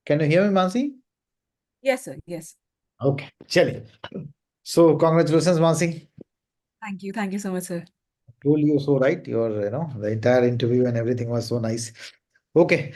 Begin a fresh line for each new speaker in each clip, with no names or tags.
Can you hear me, Mansi?
Yes, sir. Yes.
Okay, chaliye. So, congratulations, Mansi.
Thank you. Thank you so much, sir.
Told you so, right? The entire interview and everything was so nice. Okay,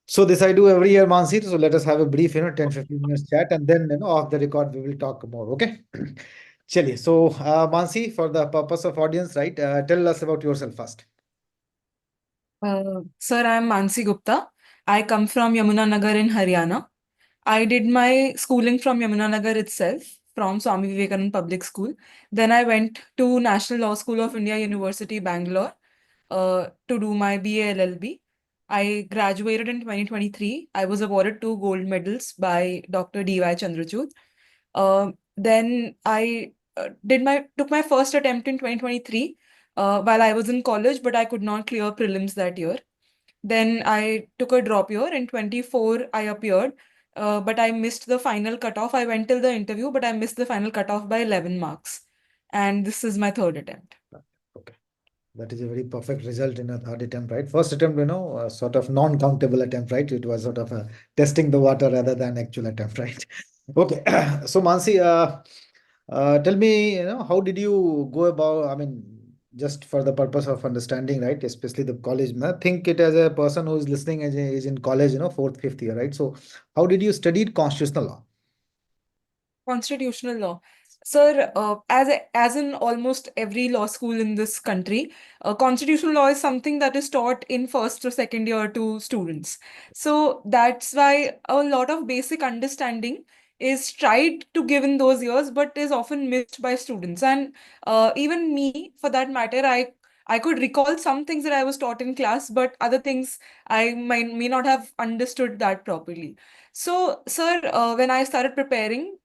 so this I do every year, Mansi. So let us have a brief, 10-15 minutes chat, and then, off the record, we will talk more. Okay. Chaliye. So, Mansi, for the purpose of audience, right? Tell us about yourself first.
Sir, I'm Mansi Gupta. I come from Yamunanagar in Haryana. I did my schooling from Yamunanagar itself, from Swami Vivekananda Public School. Then I went to National Law School of India, University, Bangalore, to do my BA LLB. I graduated in 2023. I was awarded 2 gold medals by Dr. D.Y. Chandrachud. Then I took my first attempt in 2023 while I was in college, but I could not clear prelims that year. Then I took a drop year. In 24, I appeared, but I missed the final cutoff. I went till the interview, but I missed the final cutoff by 11 marks. And this is my third attempt.
Okay. That is a very perfect result in a third attempt, right? First attempt, a sort of non-countable attempt, right? It was sort of testing the water rather than actual attempt, right? Okay. So, Mansi, tell me, how did you go about, I mean, just for the purpose of understanding, right? Especially the college, think it as a person who is listening as is in college, fourth, fifth year, right? So, how did you study constitutional law?
Constitutional law. Sir, as in almost every law school in this country, constitutional law is something that is taught in first or second year to students. So that's why a lot of basic understanding is tried to give in those years, but is often missed by students. And even me, for that matter, I could recall some things that I was taught in class, but other things I may not have understood that properly. So, sir, when I started preparing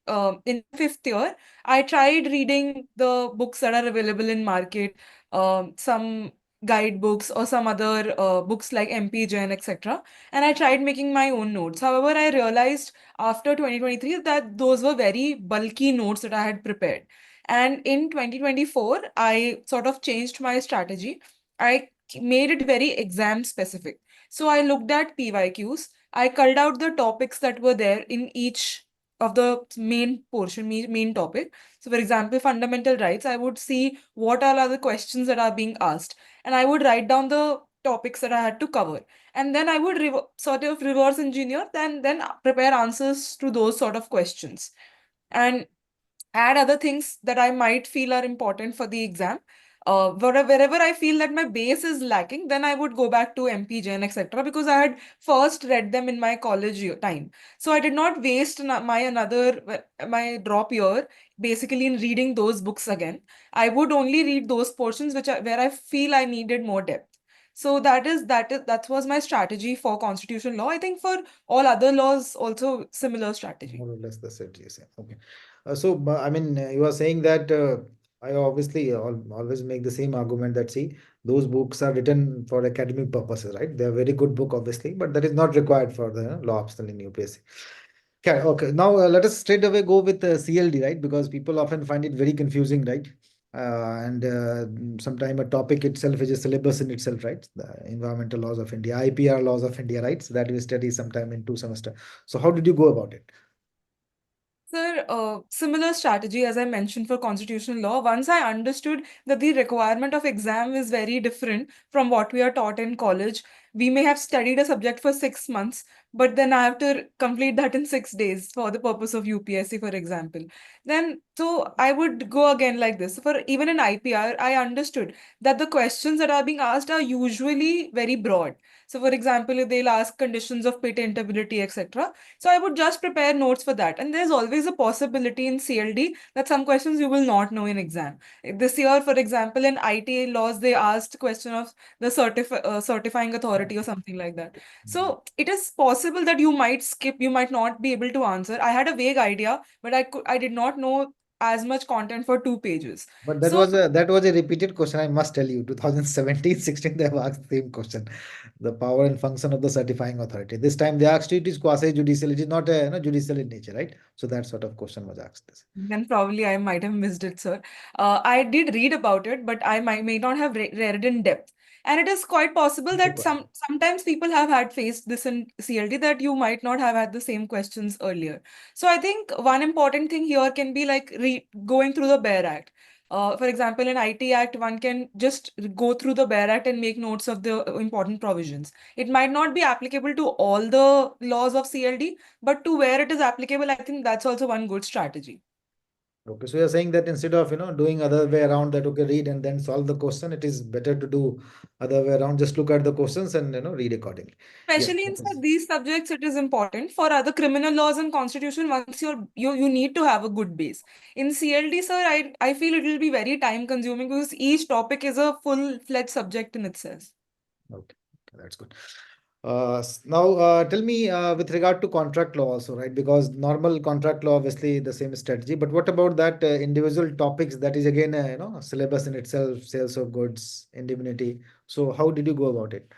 in fifth year, I tried reading the books that are available in market, some guidebooks or some other books like MP Jain, etc. And I tried making my own notes. However, I realized after 2023 that those were very bulky notes that I had prepared. And in 2024, I sort of changed my strategy. I made it very exam specific. So I looked at PYQs. I culled out the topics that were there in each of the main portion, main topic. So, for example, fundamental rights, I would see what all are the questions that are being asked, and I would write down the topics that I had to cover, and then I would sort of reverse engineer, then prepare answers to those sort of questions, and add other things that I might feel are important for the exam. Wherever I feel that my base is lacking, then I would go back to MP Jain, etc. because I had first read them in my college time. So I did not waste my drop year basically in reading those books again. I would only read those portions where I feel I needed more depth. So that was my strategy for constitutional law. I think for all other laws also similar strategy.
More or less the set, you say. Okay. I mean, you are saying that I obviously always make the same argument that, see, those books are written for academic purposes, right? They're very good book, obviously, but that is not required for the law optional in UPSC. Okay, okay. Now let us straight away go with CLD, right? Because people often find it very confusing, right? And Sometime a topic itself is a syllabus in itself, right? The environmental laws of India, IPR laws of India, right? So that we study sometime in 2 semesters. So how did you go about it?
Sir, similar strategy as I mentioned for constitutional law. Once I understood that the requirement of exam is very different from what we are taught in college, we may have studied a subject for 6 months, but then I have to complete that in 6 days for the purpose of UPSC, for example. Then, so I would go again like this. For even in IPR, I understood that the questions that are being asked are usually very broad. So, for example, if they'll ask conditions of patentability, etc. So I would just prepare notes for that. And there's always a possibility in CLD that some questions you will not know in exam. This year, for example, in IT laws, they asked question of the certifying authority or something like that. So it is possible that you might skip, you might not be able to answer. I had a vague idea, but I did not know as much content for 2 pages.
But
So
that was a repeated question, I must tell you. 2017, 16, they have asked the same question. The power and function of the certifying authority. This time they asked you it is quasi-judicial. It is not a judicial in nature, right? So that sort of question was asked.
then probably I might have missed it, sir. I did read about it, but I may not have read it in depth. And it is quite possible that
Super.
sometimes people have had faced this in CLD, that you might not have had the same questions earlier. So I think one important thing here can be like going through the bare act. For example, in IT Act, one can just go through the bare act and make notes of the important provisions. It might not be applicable to all the laws of CLD, but to where it is applicable, I think that's also one good strategy.
Okay, so you're saying that instead of doing other way around, that okay, read and then solve the question, it is better to do other way around. Just look at the questions and read accordingly. Yeah,
Especially in
that is
these subjects, it is important. For other criminal laws and constitution, once you need to have a good base. In CLD, sir, I feel it will be very time consuming because each topic is a full-fledged subject in itself.
okay. Okay, that's good. Now, tell me with regard to contract law also, right? Because normal contract law, obviously the same strategy. But what about that individual topics that is again, syllabus in itself, sales of goods, indemnity. So how did you go about it?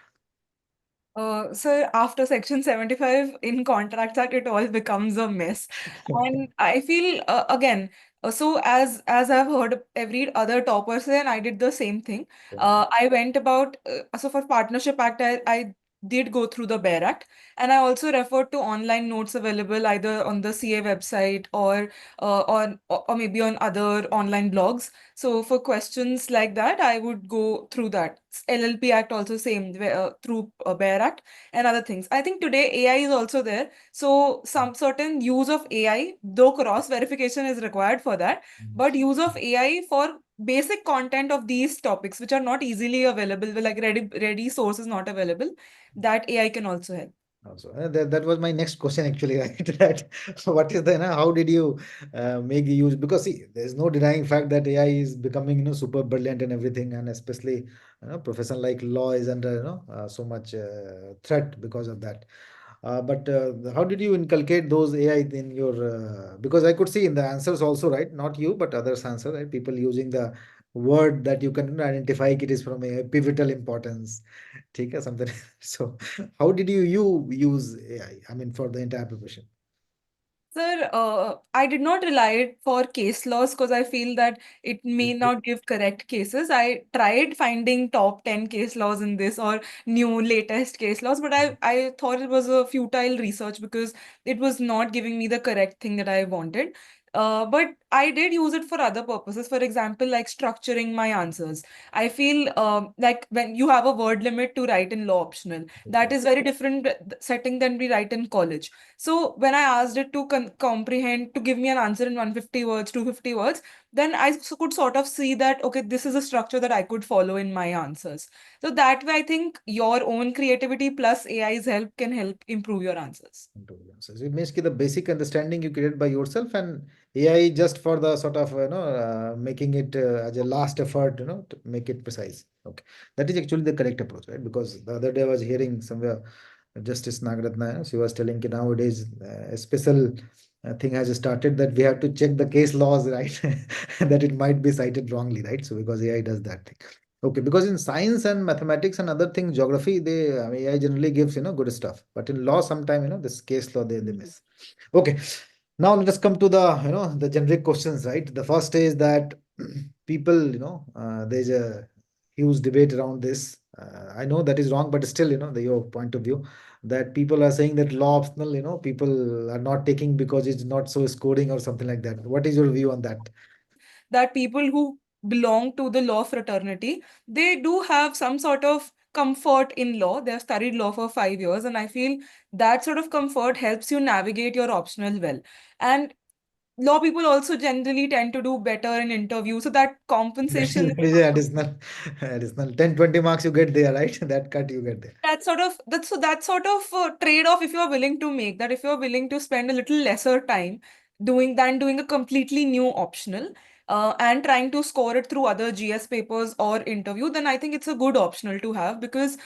So after Section 75 in Contracts Act, it all becomes a mess. And I feel again, so as I've heard every other topper say, and I did the same thing. I went about so for Partnership Act, I did go through the Bare Act, and I also referred to online notes available either on the CA website or maybe on other online blogs. So for questions like that, I would go through that. LLP Act also same through Bear Act and other things. I think today AI is also there. So some certain use of AI, though cross verification is required for that, but use of AI for basic content of these topics which are not easily available, like ready source is not available, that AI can also help.
Also, that was my next question actually, right? That what is the, how did you make the use? Because see, there's no denying fact that AI is becoming, super brilliant and everything, and especially, profession like law is under, so much threat because of that. But how did you inculcate those AI in your? Because I could see in the answers also, right? Not you, but others answer, right? People using the word that you can identify it is from a pivotal importance. ठीक है, something. So, how did you use AI? I mean, for the entire preparation.
Sir, I did not rely it for case laws because I feel that it may not give correct cases. I tried finding top 10 case laws in this or new latest case laws, but I thought it was a futile research because it was not giving me the correct thing that I wanted. But I did use it for other purposes. For example, like structuring my answers. I feel like when you have a word limit to write in law optional, that is very different setting than we write in college. So when I asked it to comprehend, to give me an answer in 150 words, 250 words, then I could sort of see that, okay, this is a structure that I could follow in my answers. So that way, I think your own creativity plus AI's help can help improve your answers.
So it means ki the basic understanding you create by yourself, and AI just for the sort of making it as a last effort, to make it precise. Okay, that is actually the correct approach, right? Because the other day I was hearing somewhere Justice Nagaratna, she was telling that nowadays a special thing has started that we have to check the case laws, right? That it might be cited wrongly, right? So because AI does that thing. Okay, because in science and mathematics and other things, geography, I mean, AI generally gives good stuff, but in law, sometime this case law they miss. Okay, now let us come to the the generic questions, right? The first is that people, there's a huge debate around this. I know that is wrong, but still, your point of view that people are saying that law optional, people are not taking because it's not so scoring or something like that. What is your view on that?
That people who belong to the law fraternity, they do have some sort of comfort in law. They have studied law for 5 years, and I feel that sort of comfort helps you navigate your optional well. And law people also generally tend to do better in interviews, so that compensation
That is a additional 10-20 marks you get there, right? That cut you get there.
that sort of trade-off, if you're willing to make that, if you're willing to spend a little lesser time doing a completely new optional and trying to score it through other GS papers or interview, then I think it's a good optional to have because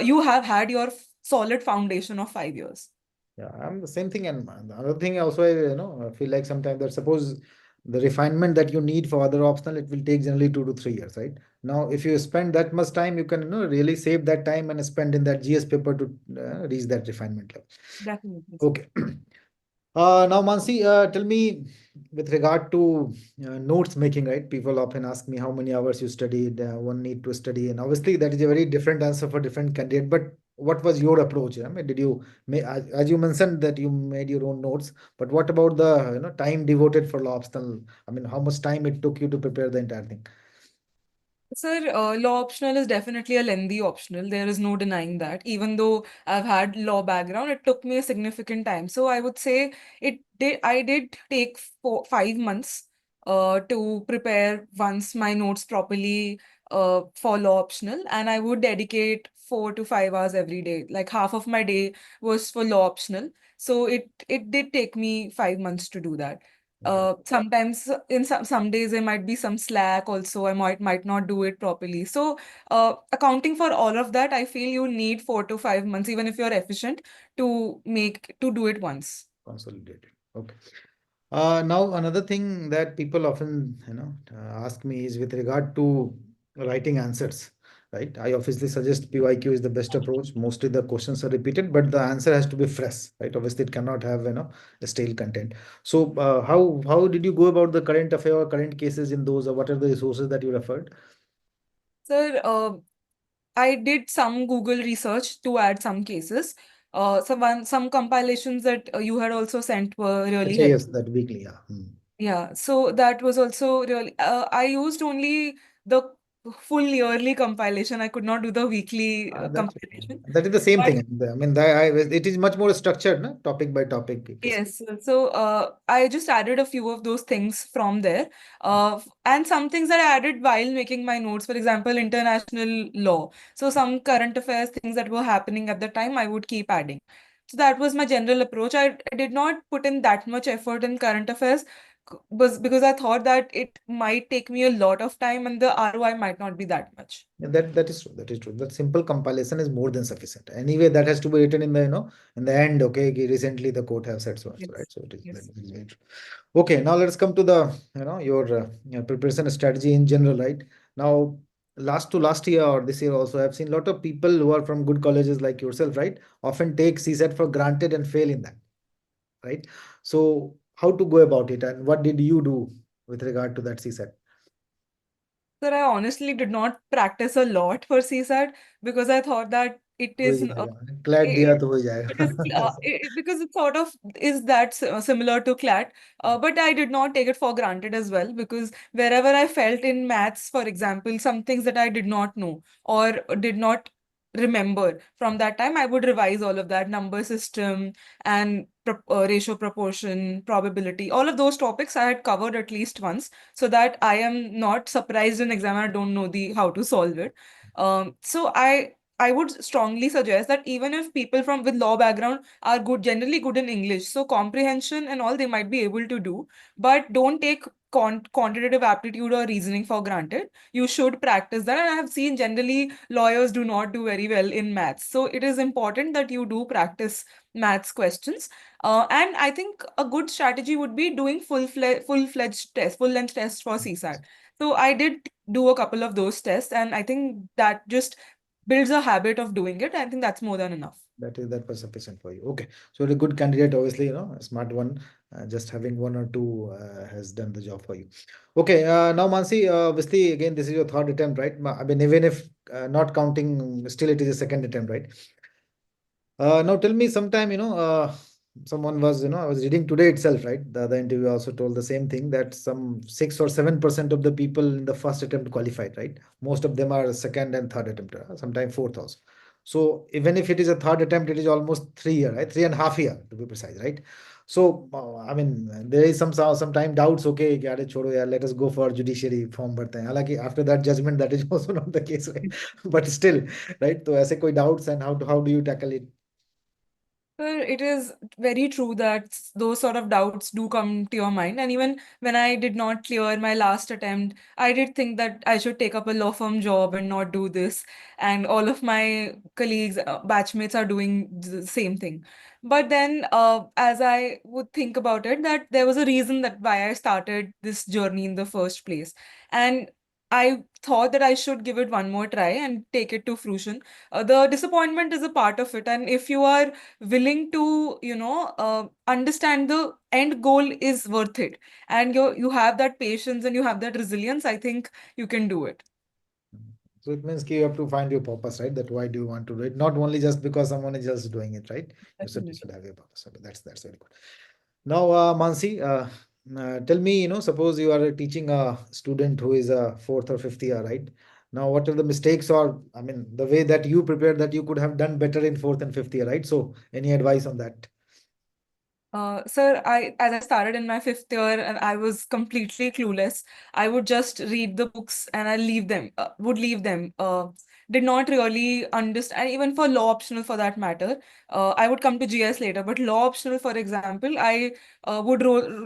you have had your solid foundation of 5 years.
Yeah, I'm the same thing. And the other thing also, I feel like sometimes that suppose the refinement that you need for other optional, it will take generally 2 to 3 years, right? Now, if you spend that much time, you can, really save that time and spend in that GS paper to reach that refinement level.
Definitely.
Okay. Now, Mansi, tell me, with regard to notes making, right? People often ask me how many hours you studied, one need to study, and obviously that is a very different answer for different candidate. But what was your approach? I mean, did you, as you mentioned that you made your own notes, but what about the time devoted for law optional? I mean, how much time it took you to prepare the entire thing?
Sir, law optional is definitely a lengthy optional. There is no denying that. Even though I've had law background, it took me a significant time. So I would say I did take 5 months to prepare once my notes properly for law optional, and I would dedicate 4 to 5 hours every day. Like half of my day was for law optional. So it did take me 5 months to do that.
Okay.
Sometimes in some days there might be some slack also. I might not do it properly. So accounting for all of that, I feel you need 4 to 5 months, even if you're efficient, to do it once.
Consolidated. Okay. Now another thing that people often ask me is with regard to writing answers. Right. I obviously suggest PYQ is the best approach. Mostly the questions are repeated, but the answer has to be fresh. Right. Obviously, it cannot have a stale content. So how did you go about the current affair or current cases in those, or what are the resources that you referred?
Sir, I did some Google research to add some cases. Some compilations that you had also sent were really
Yes,
helpful.
that weekly. Yeah. Hmm.
Yeah, so that was also really. I used only the full yearly compilation. I could not do the weekly
That's okay.
compilation.
That is the same
But
thing. I mean, it is much more structured, no? Topic by topic case.
yes, so I just added a few of those things from there, and some things that I added while making my notes. For example, international law. So some current affairs, things that were happening at the time, I would keep adding. So that was my general approach. I did not put in that much effort in current affairs, was because I thought that it might take me a lot of time and the ROI might not be that much.
Yeah, that is true. That is true. That simple compilation is more than sufficient. Anyway, that has to be written in the in the end. Okay, recently the court have said so, right?
Yes.
So it is that
Yes.
is very true. Okay, now let's come to the your preparation strategy in general, right? Now, last year or this year also, I've seen a lot of people who are from good colleges like yourself, right? Often take CSAT for granted and fail in that, right? So how to go about it, and what did you do with regard to that CSAT?
Sir, I honestly did not practice a lot for CSAT because I thought that it
हो ही
is
जाएगा CLAT
it,
दिया तो हो ही
it is
जाएगा
because it sort of is that similar to CLAT, but I did not take it for granted as well because wherever I felt in maths, for example, some things that I did not know or did not remember from that time, I would revise all of that number system and ratio proportion, probability, all of those topics I had covered at least once so that I am not surprised in exam and I don't know the how to solve it. So I would strongly suggest that even if people from with law background are good, generally good in English, so comprehension and all they might be able to do, but don't take quantitative aptitude or reasoning for granted. You should practice that. And I have seen generally lawyers do not do very well in maths. So it is important that you do practice maths questions. And I think a good strategy would be doing full-fledged test, full-length test for CSAT. So I did do a couple of those tests, and I think that just builds a habit of doing it. I think that's more than enough.
that was sufficient for you. Okay, so a good candidate, obviously, a smart one. Just having one or two has done the job for you. Okay, now Mansi, obviously, again, this is your third attempt, right? I mean, even if not counting, still it is a second attempt, right? Now tell me sometime, someone was, I was reading today itself, right? The other interview also told the same thing that some 6 or 7% of the people in the first attempt qualified, right? Most of them are second and third attempt, sometimes fourth also. So even if it is a third attempt, it is almost 3 year, right? 3.5 year to be precise, right? So I mean, there is some time doubts. Okay, कि अरे छोड़ो यार, let us go for judiciary form भरते हैं. हालांकि after that judgment, that is also not the case, right? But still, right? तो ऐसे कोई doubts, and how do you tackle it?
Well, it is very true that those sort of doubts do come to your mind. And even when I did not clear my last attempt, I did think that I should take up a law firm job and not do this. And all of my colleagues, batchmates are doing the same thing. But then, as I would think about it, that there was a reason that why I started this journey in the first place. And I thought that I should give it one more try and take it to fruition. The disappointment is a part of it, and if you are willing to, understand the end goal is worth it, and you have that patience and you have that resilience, I think you can do it.
So it means you have to find your purpose, right? That why do you want to do it? Not only just because someone is just doing it, right? You should
Definitely.
have your purpose. Okay, that's very good. Now, Mansi, tell me, suppose you are teaching a student who is a fourth or fifth year, right? Now, what are the mistakes or, I mean, the way that you prepared that you could have done better in fourth and fifth year, right? So, any advice on that?
Sir, as I started in my fifth year and I was completely clueless, I would just read the books and I leave them, would leave them. Did not really understand, even for law optional for that matter. I would come to GS later, but law optional, for example, I would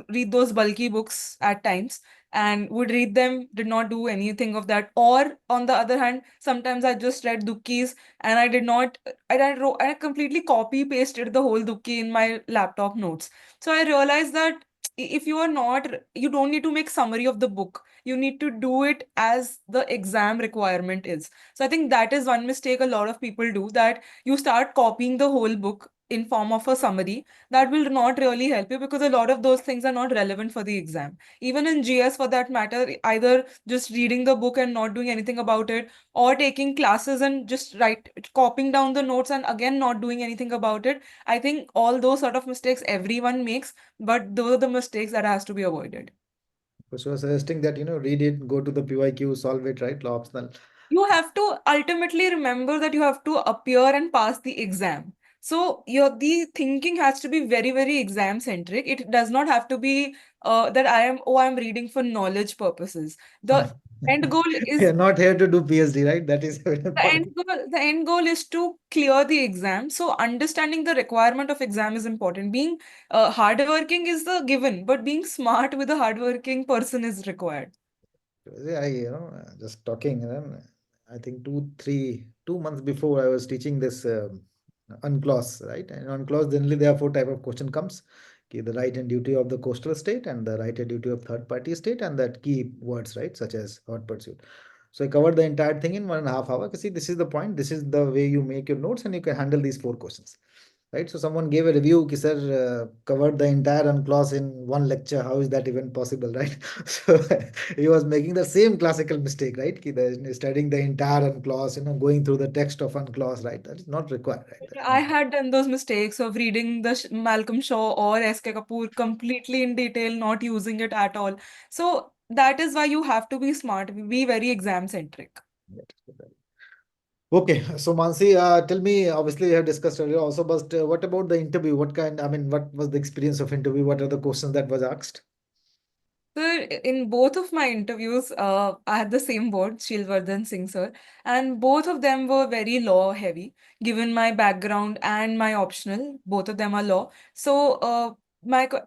read those bulky books at times and would read them, did not do anything of that. Or on the other hand, sometimes I just read Dukkis and I did not I completely copy pasted the whole Dukki in my laptop notes. So I realized that if you are not, you don't need to make summary of the book. You need to do it as the exam requirement is. So I think that is one mistake a lot of people do, that you start copying the whole book in form of a summary. That will not really help you because a lot of those things are not relevant for the exam. Even in GS for that matter, either just reading the book and not doing anything about it, or taking classes and just copying down the notes and again not doing anything about it. I think all those sort of mistakes everyone makes, but those are the mistakes that has to be avoided.
So, you are suggesting that, read it, go to the PYQ, solve it, right? Law optional.
You have to ultimately remember that you have to appear and pass the exam. So your the thinking has to be very, very exam centric. It does not have to be that I'm reading for knowledge purposes. The end goal
We
is
are not here to do PhD, right? That is very important.
the end goal is to clear the exam. So understanding the requirement of exam is important. Being hardworking is the given, but being smart with a hardworking person is required.
Just talking, I think 2 months before I was teaching this unclause, right? And unclause, generally there are four type of question comes. Okay, the right and duty of the coastal state and the right and duty of third party state and that key words, right? Such as hot pursuit. So I covered the entire thing in 1.5 hours. See, this is the point. This is the way you make your notes and you can handle these four questions. Right, so someone gave a review, ki, sir, covered the entire unclause in one lecture. How is that even possible, right? So he was making the same classical mistake, right? Ki, studying the entire unclause, going through the text of unclause, right? That is not required, right? That is
I
not.
had done those mistakes of reading the Malcolm Shaw or S.K. Kapoor completely in detail, not using it at all. So that is why you have to be smart, be very exam centric.
Okay, so Mansi, tell me, obviously you have discussed earlier also, but what about the interview? I mean, what was the experience of interview? What are the questions that was asked?
So in both of my interviews, I had the same board, Shilvardhan Singh sir, and both of them were very law heavy, given my background and my optional. Both of them are law. So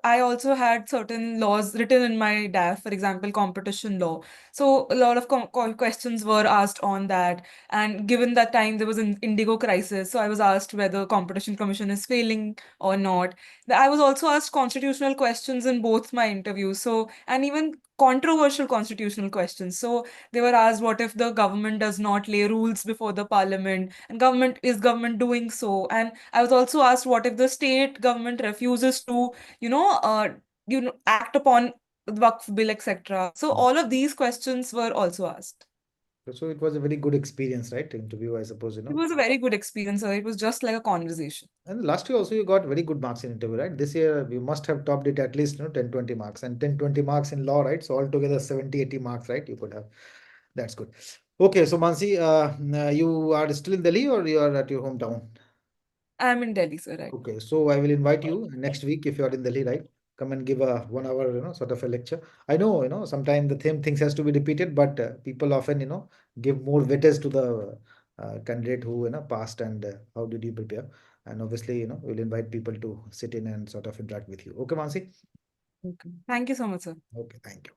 I also had certain laws written in my DAF, for example, competition law. So a lot of questions were asked on that. And given that time there was an indigo crisis, so I was asked whether Competition Commission is failing or not. I was also asked constitutional questions in both my interviews. So, and even controversial constitutional questions. So they were asked, what if the government does not lay rules before the parliament? And government doing so? And I was also asked, what if the state government refuses to, act upon the Waqf bill, etc. So all of these questions were also asked.
So it was a very good experience, right? Interview, I suppose,
It was a very good experience. So it was just like a conversation.
And last year also you got very good marks in interview, right? This year you must have topped it at least, 10, 20 marks and 10, 20 marks in law, right? So altogether 70, 80 marks, right? You could have. That's good. Okay, so Mansi, you are still in Delhi or you are at your hometown?
I'm in Delhi, sir, right
Okay, so I will invite you next week if you are in Delhi, right? Come and give a 1 hour, sort of a lecture. I know, sometimes the same things has to be repeated, but people often, give more weightage to the candidate who, passed and how did you prepare. And obviously, we'll invite people to sit in and sort of interact with you. Okay, Mansi?
now. Okay. Thank you so much, sir.
Okay, thank you.